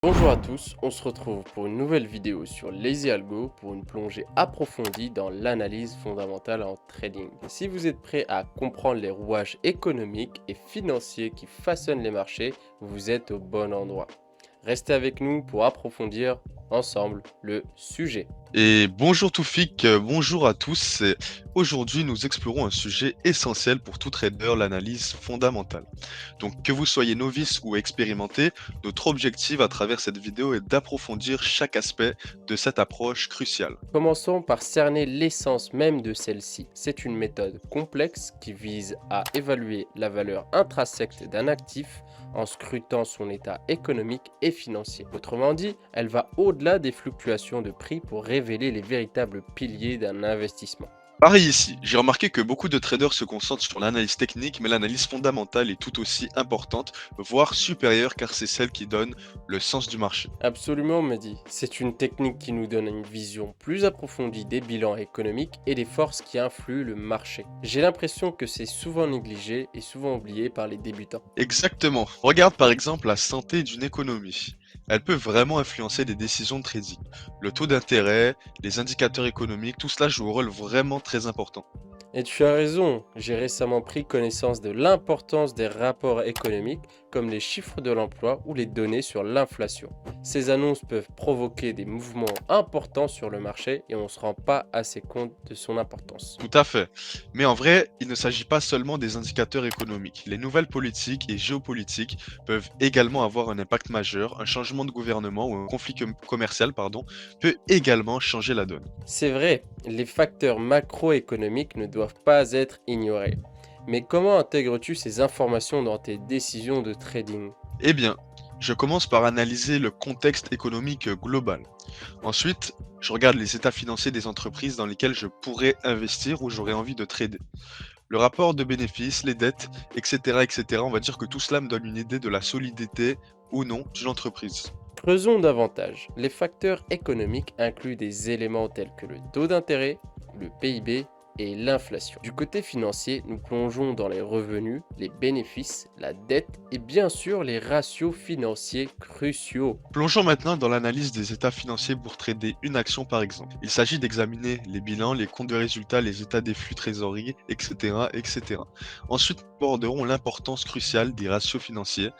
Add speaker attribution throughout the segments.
Speaker 1: Bonjour à tous, on se retrouve pour une nouvelle vidéo sur Lazy Algo pour une plongée approfondie dans l'analyse fondamentale en trading. Si vous êtes prêt à comprendre les rouages économiques et financiers qui façonnent les marchés, vous êtes au bon endroit. Restez avec nous pour approfondir ensemble le sujet.
Speaker 2: Et bonjour Toufik, bonjour à tous. Aujourd'hui, nous explorons un sujet essentiel pour tout trader, l'analyse fondamentale. Donc, que vous soyez novice ou expérimenté, notre objectif à travers cette vidéo est d'approfondir chaque aspect de cette approche cruciale.
Speaker 1: Commençons par cerner l'essence même de celle-ci. C'est une méthode complexe qui vise à évaluer la valeur intrinsèque d'un actif en scrutant son état économique et financier. Autrement dit, elle va au-delà des fluctuations de prix pour révéler les véritables piliers d'un investissement.
Speaker 2: Pareil ici, j'ai remarqué que beaucoup de traders se concentrent sur l'analyse technique, mais l'analyse fondamentale est tout aussi importante, voire supérieure, car c'est celle qui donne le sens du marché.
Speaker 1: Absolument, Mehdi. C'est une technique qui nous donne une vision plus approfondie des bilans économiques et des forces qui influent le marché. J'ai l'impression que c'est souvent négligé et souvent oublié par les débutants.
Speaker 2: Exactement. Regarde par exemple la santé d'une économie. Elle peut vraiment influencer les décisions de trading. Le taux d'intérêt, les indicateurs économiques, tout cela joue un rôle vraiment très important.
Speaker 1: Et tu as raison, j'ai récemment pris connaissance de l'importance des rapports économiques comme les chiffres de l'emploi ou les données sur l'inflation. Ces annonces peuvent provoquer des mouvements importants sur le marché et on ne se rend pas assez compte de son importance.
Speaker 2: Tout à fait. Mais en vrai, il ne s'agit pas seulement des indicateurs économiques. Les nouvelles politiques et géopolitiques peuvent également avoir un impact majeur. Un changement de gouvernement ou un conflit commercial, pardon, peut également changer la donne.
Speaker 1: C'est vrai, les facteurs macroéconomiques ne doivent pas être ignorés. Mais comment intègres-tu ces informations dans tes décisions de trading?
Speaker 2: Eh bien, je commence par analyser le contexte économique global. Ensuite, je regarde les états financiers des entreprises dans lesquelles je pourrais investir ou j'aurais envie de trader. Le rapport de bénéfices, les dettes, etc., etc. On va dire que tout cela me donne une idée de la solidité ou non d'une entreprise.
Speaker 1: Creusons davantage. Les facteurs économiques incluent des éléments tels que le taux d'intérêt, le PIB et l'inflation. Du côté financier, nous plongeons dans les revenus, les bénéfices, la dette et bien sûr les ratios financiers cruciaux.
Speaker 2: Plongeons maintenant dans l'analyse des états financiers pour trader une action par exemple. Il s'agit d'examiner les bilans, les comptes de résultats, les états des flux trésorerie, etc., etc. Ensuite, nous aborderons l'importance cruciale des ratios financiers,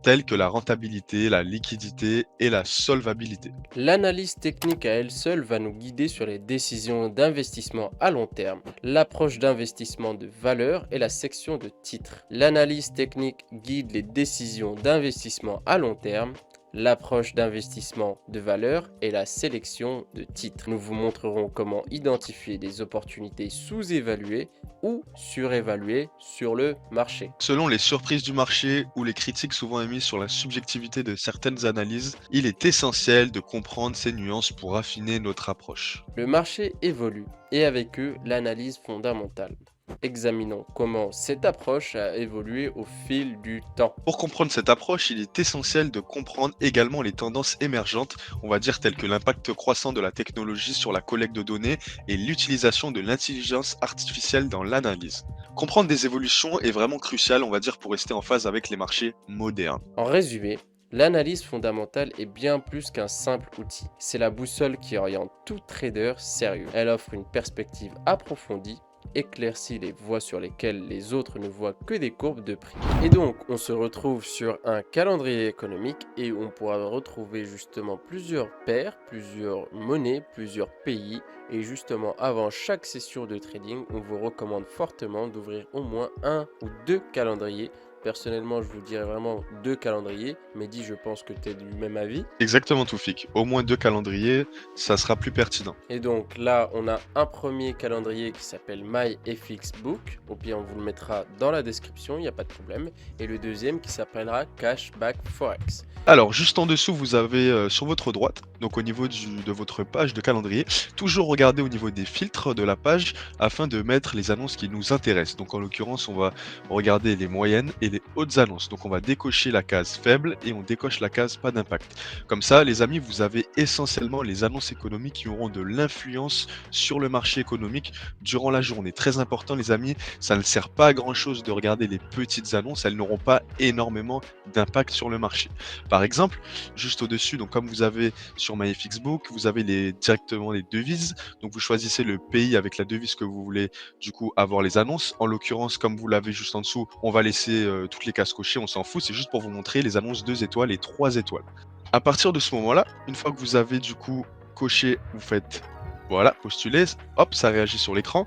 Speaker 2: tels que la rentabilité, la liquidité et la solvabilité.
Speaker 1: L'analyse technique à elle seule va nous guider sur les décisions d'investissement à long terme, l'approche d'investissement de valeur et la section de titres. L'analyse technique guide les décisions d'investissement à long terme, l'approche d'investissement de valeur et la sélection de titres. Nous vous montrerons comment identifier des opportunités sous-évaluées ou surévaluées sur le marché.
Speaker 2: Selon les surprises du marché ou les critiques souvent émises sur la subjectivité de certaines analyses, il est essentiel de comprendre ces nuances pour affiner notre approche.
Speaker 1: Le marché évolue et avec eux l'analyse fondamentale. Examinons comment cette approche a évolué au fil du temps.
Speaker 2: Pour comprendre cette approche, il est essentiel de comprendre également les tendances émergentes, on va dire telles que l'impact croissant de la technologie sur la collecte de données et l'utilisation de l'intelligence artificielle dans l'analyse. Comprendre des évolutions est vraiment crucial, on va dire, pour rester en phase avec les marchés modernes.
Speaker 1: En résumé, l'analyse fondamentale est bien plus qu'un simple outil. C'est la boussole qui oriente tout trader sérieux. Elle offre une perspective approfondie, éclaircit les voies sur lesquelles les autres ne voient que des courbes de prix. Et donc, on se retrouve sur un calendrier économique et on pourra retrouver justement plusieurs paires, plusieurs monnaies, plusieurs pays. Et justement, avant chaque session de trading, on vous recommande fortement d'ouvrir au moins un ou deux calendriers. Personnellement, je vous dirais vraiment deux calendriers. Mehdi, je pense que tu es du même avis.
Speaker 2: Exactement, Toufik. Au moins 2 calendriers, ça sera plus pertinent.
Speaker 1: Et donc là, on a un premier calendrier qui s'appelle MyFXBook. Au pire, on vous le mettra dans la description, il n'y a pas de problème. Et le deuxième qui s'appellera Cashback Forex.
Speaker 2: Alors, juste en dessous, vous avez sur votre droite, donc au niveau de votre page de calendrier, toujours regarder au niveau des filtres de la page afin de mettre les annonces qui nous intéressent. Donc, en l'occurrence, on va regarder les moyennes et les hautes annonces. Donc on va décocher la case faible et on décoche la case pas d'impact. Comme ça, les amis, vous avez essentiellement les annonces économiques qui auront de l'influence sur le marché économique durant la journée. Très important, les amis, ça ne sert pas à grand chose de regarder les petites annonces, elles n'auront pas énormément d'impact sur le marché. Par exemple, juste au-dessus, donc comme vous avez sur MyFXBook, vous avez directement les devises. Donc vous choisissez le pays avec la devise que vous voulez du coup avoir les annonces. En l'occurrence, comme vous l'avez juste en dessous, on va laisser toutes les cases cochées, on s'en fout, c'est juste pour vous montrer les annonces 2 étoiles et 3 étoiles. À partir de ce moment-là, une fois que vous avez du coup coché, vous faites voilà, postuler, hop, ça réagit sur l'écran.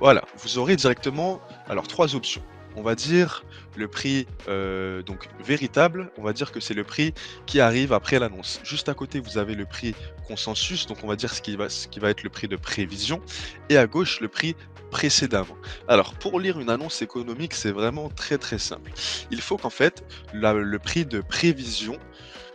Speaker 2: Voilà, vous aurez directement alors 3 options. On va dire le prix donc véritable, on va dire que c'est le prix qui arrive après l'annonce. Juste à côté, vous avez le prix consensus, donc on va dire ce qui va être le prix de prévision, et à gauche, le prix précédemment. Alors, pour lire une annonce économique, c'est vraiment très très simple. Il faut qu'en fait, le prix de prévision,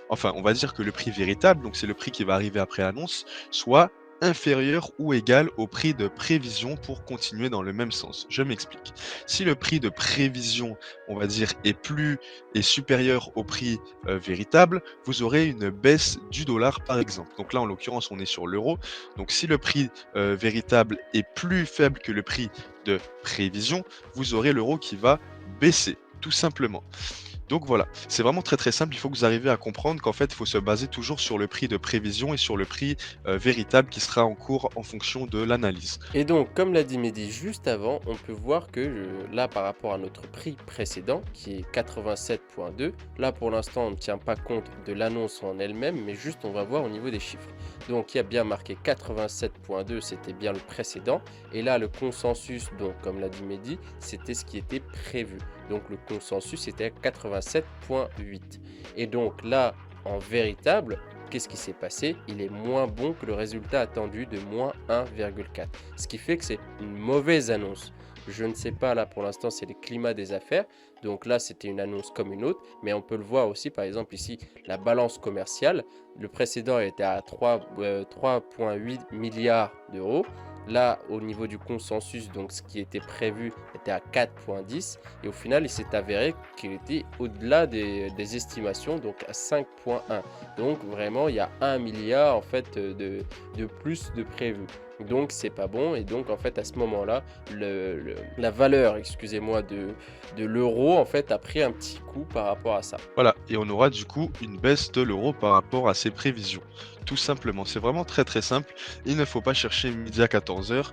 Speaker 2: enfin, on va dire que le prix véritable, donc c'est le prix qui va arriver après l'annonce, soit inférieur ou égal au prix de prévision pour continuer dans le même sens. Je m'explique. Si le prix de prévision, on va dire, est supérieur au prix véritable, vous aurez une baisse du dollar par exemple. Donc là, en l'occurrence, on est sur l'euro. Donc si le prix véritable est plus faible que le prix de prévision, vous aurez l'euro qui va baisser, tout simplement. Donc voilà, c'est vraiment très très simple. Il faut que vous arriviez à comprendre qu'en fait, il faut se baser toujours sur le prix de prévision et sur le prix véritable qui sera en cours en fonction de l'analyse.
Speaker 1: Et donc, comme l'a dit Mehdi juste avant, on peut voir que là, par rapport à notre prix précédent, qui est 87,2, là pour l'instant, on ne tient pas compte de l'annonce en elle-même, mais juste on va voir au niveau des chiffres. Donc, il y a bien marqué 87,2, c'était bien le précédent. Et là, le consensus, donc comme l'a dit Mehdi, c'était ce qui était prévu. Donc, le consensus était à 87,8. Et donc là, en véritable, qu'est-ce qui s'est passé? Il est moins bon que le résultat attendu de moins 1,4. Ce qui fait que c'est une mauvaise annonce. Je ne sais pas, là pour l'instant, c'est le climat des affaires. Donc là, c'était une annonce comme une autre. Mais on peut le voir aussi, par exemple, ici, la balance commerciale. Le précédent était à 3,8 milliards d'euros. Là, au niveau du consensus, donc ce qui était prévu était à 4,10. Et au final, il s'est avéré qu'il était au-delà des estimations, donc à 5,1. Donc vraiment, il y a 1 milliard en fait de plus de prévu. Donc c'est pas bon. Et donc en fait, à ce moment-là, la valeur, excusez-moi, de l'euro en fait a pris un petit coup par rapport à ça.
Speaker 2: Voilà, et on aura du coup une baisse de l'euro par rapport à ses prévisions. Tout simplement, c'est vraiment très très simple. Il ne faut pas chercher midi à 14 h.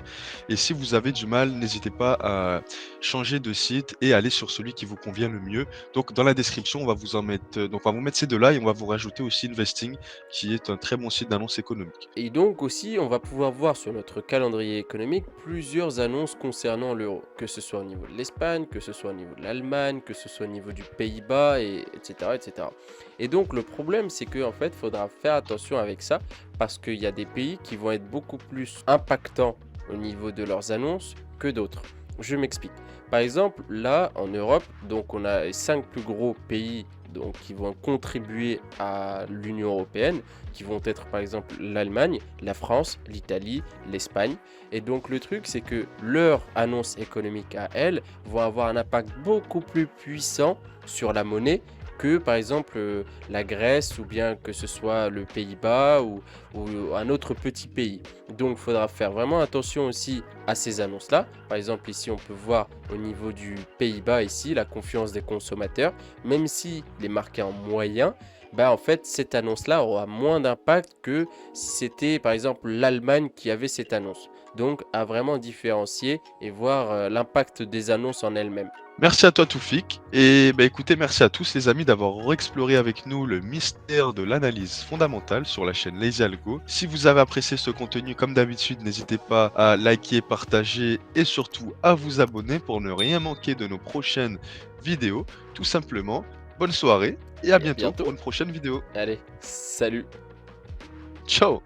Speaker 2: Et si vous avez du mal, n'hésitez pas à changer de site et aller sur celui qui vous convient le mieux. Donc dans la description, on va vous en mettre, donc on va vous mettre ces deux-là et on va vous rajouter aussi Investing, qui est un très bon site d'annonce économique.
Speaker 1: Et donc aussi, on va pouvoir voir sur notre calendrier économique plusieurs annonces concernant l'euro, que ce soit au niveau de l'Espagne, que ce soit au niveau de l'Allemagne, que ce soit au niveau du Pays-Bas, etc., etc. Et donc le problème, c'est qu'en fait, il faudra faire attention avec ça, parce qu'il y a des pays qui vont être beaucoup plus impactants au niveau de leurs annonces que d'autres. Je m'explique. Par exemple, là, en Europe, donc on a les 5 plus gros pays donc, qui vont contribuer à l'Union européenne, qui vont être par exemple l'Allemagne, la France, l'Italie, l'Espagne. Et donc le truc, c'est que leurs annonces économiques à elles vont avoir un impact beaucoup plus puissant sur la monnaie que par exemple la Grèce ou bien que ce soit le Pays-Bas ou un autre petit pays. Donc il faudra faire vraiment attention aussi à ces annonces-là. Par exemple ici on peut voir au niveau du Pays-Bas ici la confiance des consommateurs, même s'il est marqué en moyen, bah en fait cette annonce-là aura moins d'impact que si c'était par exemple l'Allemagne qui avait cette annonce. Donc à vraiment différencier et voir l'impact des annonces en elles-mêmes.
Speaker 2: Merci à toi Toufik, et bah écoutez, merci à tous les amis d'avoir exploré avec nous le mystère de l'analyse fondamentale sur la chaîne Lazy Algo. Si vous avez apprécié ce contenu, comme d'habitude, n'hésitez pas à liker, partager et surtout à vous abonner pour ne rien manquer de nos prochaines vidéos. Tout simplement, bonne soirée et à
Speaker 1: Et à
Speaker 2: bientôt pour
Speaker 1: bientôt.
Speaker 2: une prochaine vidéo.
Speaker 1: Allez, salut!
Speaker 2: Ciao!